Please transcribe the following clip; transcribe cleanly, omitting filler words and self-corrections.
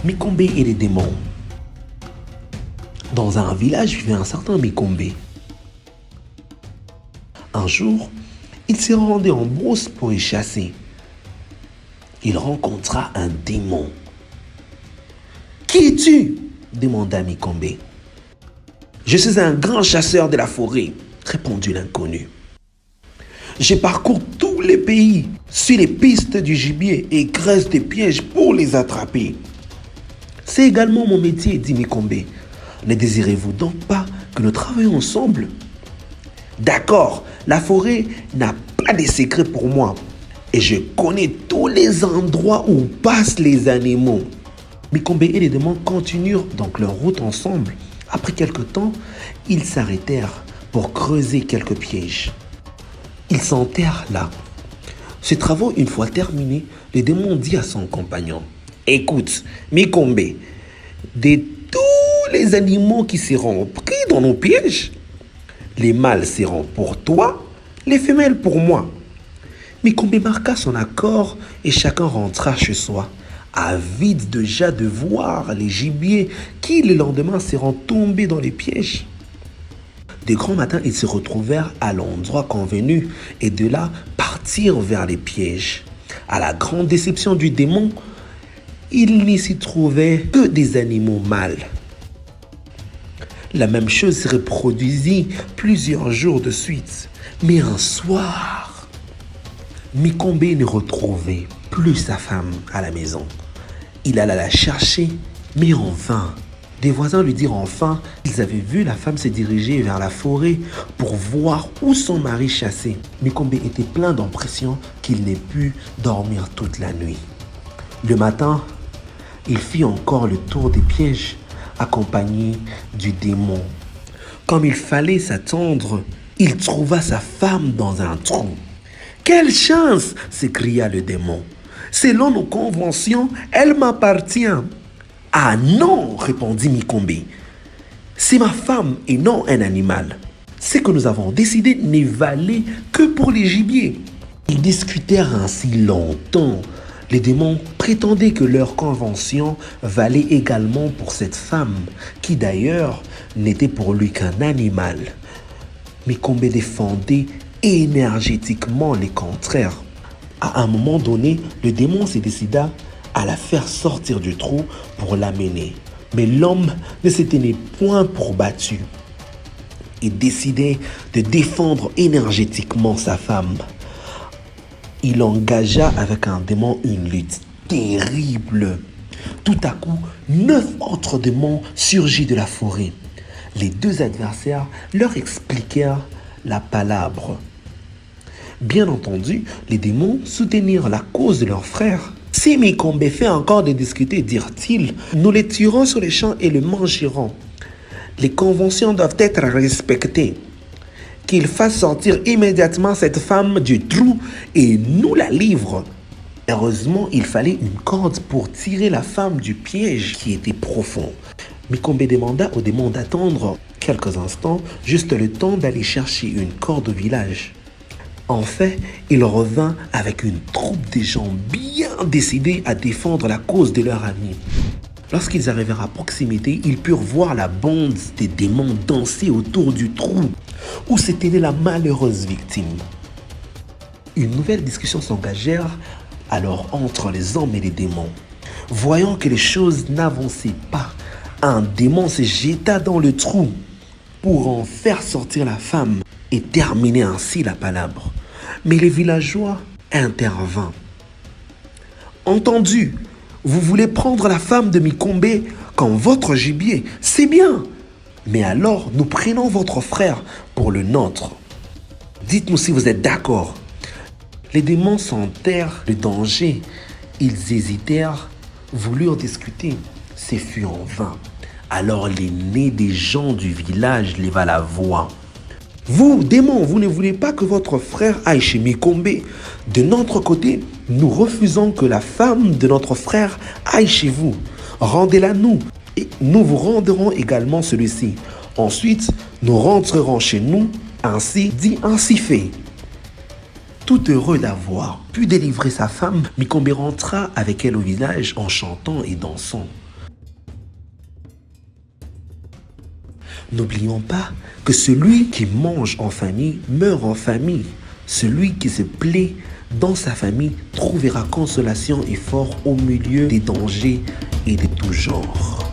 Mikombe et les démons. Dans un village vivait un certain Mikombe. Un jour, il s'est rendu en brousse pour y chasser. Il rencontra un démon. « Qui es-tu » demanda Mikombe. « Je suis un grand chasseur de la forêt » répondit l'inconnu. « Je parcours tous les pays, sur les pistes du gibier et creuse des pièges pour les attraper. »« C'est également mon métier » dit Mikombe. « Ne désirez-vous donc pas que nous travaillions ensemble ?»« D'accord, la forêt n'a pas de secret pour moi et je connais tous les endroits où passent les animaux. » Mikombe et les démons continuèrent donc leur route ensemble. Après quelque temps, ils s'arrêtèrent pour creuser quelques pièges. Ils s'enterrent là. Ces travaux une fois terminés, le démon dit à son compagnon: « Écoute, Mikombe, de tous les animaux qui seront pris dans nos pièges, les mâles seront pour toi, les femelles pour moi. » Mikombe marqua son accord et chacun rentra chez soi, avide déjà de voir les gibiers qui le lendemain seront tombés dans les pièges. De grand matin, ils se retrouvèrent à l'endroit convenu et de là partirent vers les pièges. À la grande déception du démon, il n'y s'y trouvait que des animaux mâles. La même chose se reproduisit plusieurs jours de suite. Mais un soir, Mikombe ne retrouvait plus sa femme à la maison. Il alla la chercher, mais en vain. Des voisins lui dirent enfin qu'ils avaient vu la femme se diriger vers la forêt pour voir où son mari chassait. Mikombe était plein d'impression qu'il n'ait pu dormir toute la nuit. Le matin, il fit encore le tour des pièges, accompagné du démon. Comme il fallait s'attendre, il trouva sa femme dans un trou. « Quelle chance !» s'écria le démon. « Selon nos conventions, elle m'appartient. » « Ah non !» répondit Mikombe. « C'est ma femme et non un animal. Ce que nous avons décidé n'est valé que pour les gibiers. » Ils discutèrent ainsi longtemps. Les démons prétendaient que leur convention valait également pour cette femme, qui d'ailleurs n'était pour lui qu'un animal. Mikombe défendait énergétiquement les contraires. À un moment donné, le démon se décida à la faire sortir du trou pour l'amener. Mais l'homme ne se tenait point pour battu. Il décidait de défendre énergétiquement sa femme. Il engagea avec un démon une lutte terrible. Tout à coup, 9 autres démons surgirent de la forêt. Les 2 adversaires leur expliquèrent la palabre. Bien entendu, les démons soutenirent la cause de leur frère. « Si Mikombe fait encore de discuter, dirent-ils, nous les tuerons sur les champs et le mangerons. Les conventions doivent être respectées. Qu'il fasse sortir immédiatement cette femme du trou et nous la livre. » Heureusement, il fallait une corde pour tirer la femme du piège qui était profond. Mikombe demanda au démon d'attendre quelques instants, juste le temps d'aller chercher une corde au village. En fait, il revint avec une troupe de gens bien décidés à défendre la cause de leur ami. Lorsqu'ils arrivèrent à proximité, ils purent voir la bande des démons danser autour du trou où se tenait la malheureuse victime. Une nouvelle discussion s'engagèrent alors entre les hommes et les démons. Voyant que les choses n'avançaient pas, un démon se jeta dans le trou pour en faire sortir la femme et terminer ainsi la palabre. Mais les villageois intervinrent. « Entendu, vous voulez prendre la femme de Mikombe comme votre gibier, c'est bien. Mais alors, nous prenons votre frère pour le nôtre. Dites-nous si vous êtes d'accord. » Les démons sentèrent le danger. Ils hésitèrent, voulurent discuter. Ce fut en vain. Alors l'aîné des gens du village leva la voix. « Vous, démons, vous ne voulez pas que votre frère aille chez Mikombe. De notre côté, nous refusons que la femme de notre frère aille chez vous. Rendez-la nous et nous vous rendrons également celui-ci. Ensuite, nous rentrerons chez nous. Ainsi dit, ainsi fait. » Tout heureux d'avoir pu délivrer sa femme, Mikombe rentra avec elle au village en chantant et dansant. N'oublions pas que celui qui mange en famille meurt en famille. Celui qui se plaît dans sa famille trouvera consolation et fort au milieu des dangers et de tout genre.